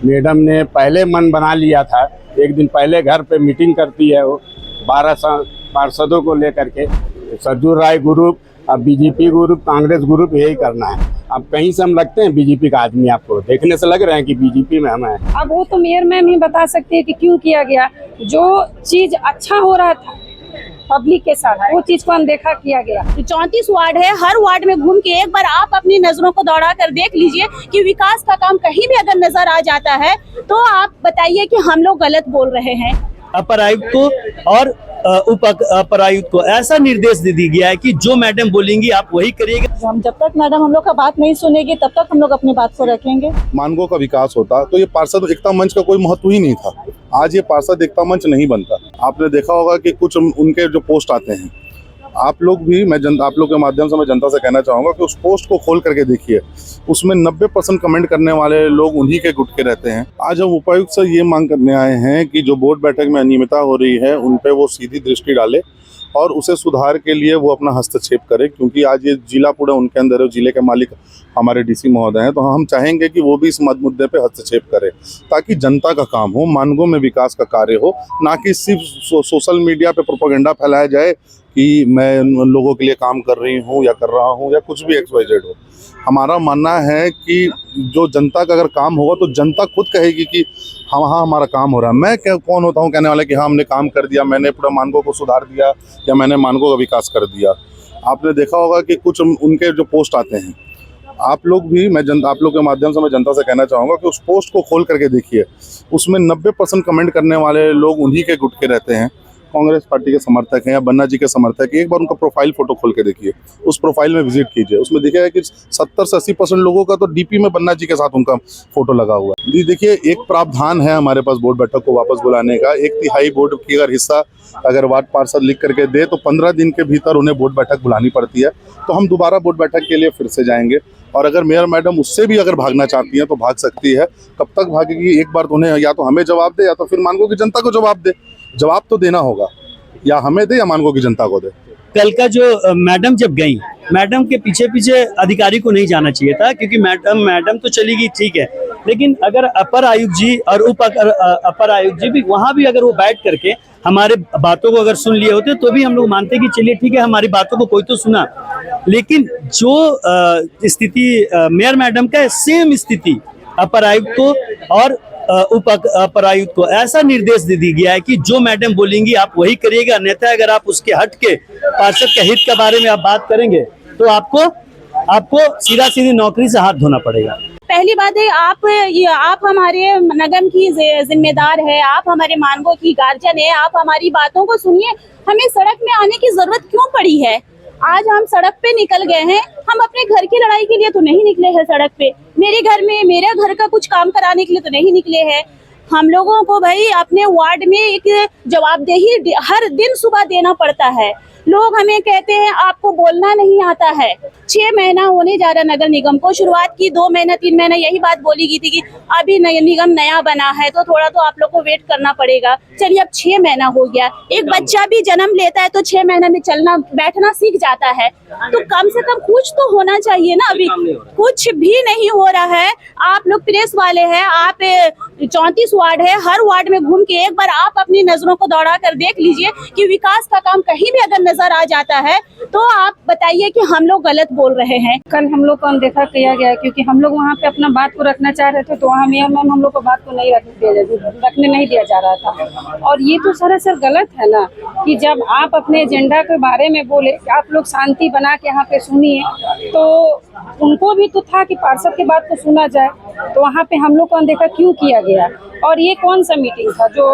Madam ने पहले मन बना लिया था, एक दिन पहले घर पे मीटिंग करती है वो 12 पार्षदों को लेकर के, सरजू राय ग्रुप, अब बीजेपी ग्रुप, कांग्रेस ग्रुप, यही करना है। अब कहीं से हम लगते हैं बीजेपी का आदमी, आपको देखने से लग रहे हैं कि बीजेपी में हम हैं। अब वो तो मेयर मैम ही बता सकती है कि क्यों किया गया। जो चीज अच्छा हो रहा था पब्लिक के साथ, वो चीज को अनदेखा किया गया। 34 वार्ड है, हर वार्ड में घूम के एक बार आप अपनी नजरों को दौड़ा कर देख लीजिए कि विकास का काम कहीं भी अगर नजर आ जाता है तो आप बताइए कि हम लोग गलत बोल रहे हैं। अपर आयुक्त को और उप अपर आयुक्त को ऐसा निर्देश दे दिया गया है कि जो मैडम बोलेंगी आप वही करिएगा। हम जब तक मैडम हम लोग का बात नहीं सुनेगी तब तक हम लोग अपनी बात को रखेंगे। मानगो का विकास होता तो ये पार्षद एकता मंच का कोई महत्व ही नहीं था। आज ये पार्षद एकता मंच नहीं बनता। आपने देखा होगा कि कुछ उनके जो पोस्ट आते हैं, आप लोग भी, आप लोग के माध्यम से मैं जनता से कहना चाहूँगा कि उस पोस्ट को खोल करके देखिए, उसमें 90% कमेंट करने वाले लोग उन्हीं के गुट के रहते हैं। आज हम उपायुक्त से ये मांग करने आए हैं कि जो बोर्ड बैठक में अनियमितता हो रही है उन पे वो सीधी दृष्टि डाले और उसे सुधार के लिए वो अपना हस्तक्षेप करे, क्योंकि आज ये जिला पूरा उनके अंदर है। जिले के मालिक हमारे डीसी महोदय हैं, तो हम चाहेंगे कि वो भी इस मुद्दे पे हस्तक्षेप करे ताकि जनता का काम हो, मानगो में विकास का कार्य हो, ना कि सिर्फ सोशल मीडिया पे प्रोपेगेंडा फैलाया जाए कि मैं लोगों के लिए काम कर रही हूँ या कर रहा हूँ या कुछ भी XYZ हो। हमारा मानना है कि जो जनता का अगर काम होगा तो जनता खुद कहेगी कि हाँ हमारा काम हो रहा है। मैं कौन होता हूँ कहने वाला कि हाँ हमने काम कर दिया, मैंने पूरा मानगो को सुधार दिया या मैंने मानगो का विकास कर दिया। आपने देखा होगा कि कुछ उनके जो पोस्ट आते हैं, आप लोग भी, आप लोग के माध्यम से मैं जनता से कहना चाहूँगा कि उस पोस्ट को खोल करके देखिए, उसमें 90% कमेंट करने वाले लोग उन्हीं के गुट के रहते हैं। कांग्रेस पार्टी के समर्थक हैं या बन्ना जी के समर्थक हैं। एक बार उनका प्रोफाइल फोटो खोल के देखिए, उस प्रोफाइल में विजिट कीजिए, उसमें दिखेगा कि 70 से 80% लोगों का तो डीपी में बन्ना जी के साथ उनका फोटो लगा हुआ है। जी देखिए, एक प्रावधान है हमारे पास बोर्ड बैठक को वापस बुलाने का। 1/3 बोर्ड की अगर हिस्सा अगर वार्ड पार्षद लिख करके दे तो 15 दिन के भीतर उन्हें बोर्ड बैठक बुलानी पड़ती है। तो हम दोबारा बोर्ड बैठक के लिए फिर से जाएंगे और अगर मेयर मैडम उससे भी अगर भागना चाहती हैं तो भाग सकती है। कब तक भागेगी? एक बार तो उन्हें या तो हमें जवाब दे या तो फिर मानगो की जनता को जवाब दे। जवाब तो देना होगा, या हमें दे या मानगो की जनता को दे। कल का जो मैडम जब गई, मैडम के पीछे पीछे अधिकारी को नहीं जाना चाहिए था, क्योंकि मैडम तो चली गई ठीक है, लेकिन अगर अपर आयुक्त जी और उप अपर आयुक्त जी भी वहां भी अगर वो बैठ करके हमारे बातों को अगर सुन लिए होते तो भी हम लोग मानते कि चलिए ठीक है, हमारी बातों को कोई तो सुना। लेकिन जो स्थिति मेयर मैडम का है, सेम स्थिति अपर आयुक्त को और उप अपर आयुक्त को ऐसा निर्देश दे दिया गया है कि जो मैडम बोलेंगी आप वही करिएगा, अन्यथा अगर आप उसके हट के पार्षद के हित के बारे में आप बात करेंगे तो आपको सीधा सीधी नौकरी से हाथ धोना पड़ेगा। पहली बात है, आप हमारे नगम की जिम्मेदार है, आप हमारे मानगो की गार्जियन है, आप हमारी बातों को सुनिए। हमें सड़क में आने की जरूरत क्यों पड़ी है? आज हम सड़क पे निकल गए हैं, हम अपने घर की लड़ाई के लिए तो नहीं निकले हैं सड़क पे। मेरे घर में मेरे घर का कुछ काम कराने के लिए तो नहीं निकले हैं। हम लोगों को भाई अपने वार्ड में एक जवाबदेही हर दिन सुबह देना पड़ता है। लोग हमें कहते हैं आपको बोलना नहीं आता है। 6 महीना होने जा रहा नगर निगम को, शुरुआत की 2 महीना 3 महीना यही बात बोली गई थी कि अभी निगम नया बना है तो थोड़ा तो आप लोग को वेट करना पड़ेगा। चलिए अब 6 महीना हो गया। एक बच्चा भी जन्म लेता है तो 6 महीना में चलना बैठना सीख जाता है, तो कम से कम कुछ तो होना चाहिए ना। अभी कुछ भी नहीं हो रहा है। आप लोग प्रेस वाले हैं, आप 34 वार्ड है, हर वार्ड में घूम के एक बार आप अपनी नजरों को दौड़ा कर देख लीजिए कि विकास का काम कहीं भी अगर नजर आ जाता है तो आप बताइए कि हम लोग गलत बोल रहे हैं। कल हम लोग को अनदेखा किया गया क्योंकि हम लोग वहाँ पे अपना बात को रखना चाह रहे थे, तो वहाँ मेयर मैम हम लोग को बात को नहीं रखने नहीं दिया जा रहा था। और ये तो सरासर गलत है ना कि जब आप अपने एजेंडा के बारे में बोले कि आप लोग शांति बना के यहाँ पे सुनिए, तो उनको भी तो था कि पार्षद की बात को सुना जाए, तो वहाँ पे हम लोग को अनदेखा क्यों किया गया? और ये कौन सा मीटिंग था जो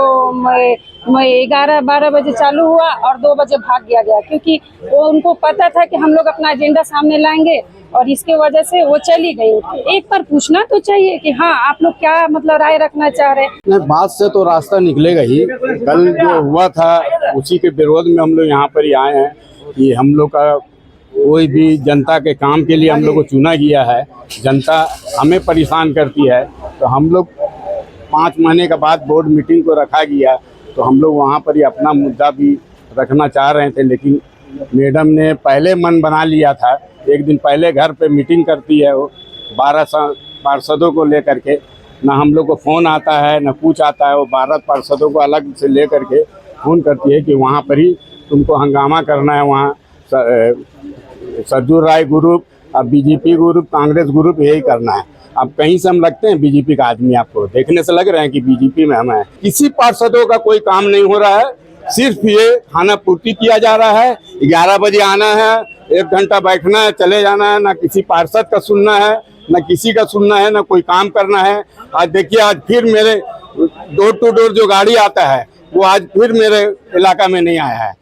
11-12 बजे चालू हुआ और 2 बजे भाग गया? क्योंकि वो उनको पता था कि हम लोग अपना एजेंडा सामने लाएंगे और इसके वजह से वो चली गई। एक बार पूछना तो चाहिए कि हाँ आप लोग क्या मतलब राय रखना चाह रहे हैं। नहीं, बात से तो रास्ता निकलेगा ही। कल जो हुआ था उसी के विरोध में हम लोग यहाँ पर ही आए हैं कि हम लोग का कोई भी जनता के काम के लिए हम लोग को चुना गया है, जनता हमें परेशान करती है, तो हम लोग 5 महीने के बाद बोर्ड मीटिंग को रखा गया, तो हम लोग वहाँ पर ही अपना मुद्दा भी रखना चाह रहे थे। लेकिन मैडम ने पहले मन बना लिया था, एक दिन पहले घर पे मीटिंग करती है वो 12 पार्षदों को लेकर के, ना हम लोग को फ़ोन आता है ना कुछ आता है। वो 12 पार्षदों को अलग से ले करके फ़ोन करती है कि वहाँ पर ही तुमको हंगामा करना है। वहाँ सरजू राय ग्रुप अब बीजेपी ग्रुप कांग्रेस ग्रुप यही करना है। अब कहीं से हम लगते हैं बीजेपी का आदमी, आपको देखने से लग रहे हैं कि बीजेपी में हम हैं। किसी पार्षदों का कोई काम नहीं हो रहा है, सिर्फ ये खाना पूर्ति किया जा रहा है। 11 बजे आना है, 1 घंटा बैठना है, चले जाना है। ना किसी पार्षद का सुनना है, ना किसी का सुनना है, ना कोई काम करना है। आज देखिए, आज फिर मेरे डोर टू डोर जो गाड़ी आता है वो आज फिर मेरे इलाका में नहीं आया है।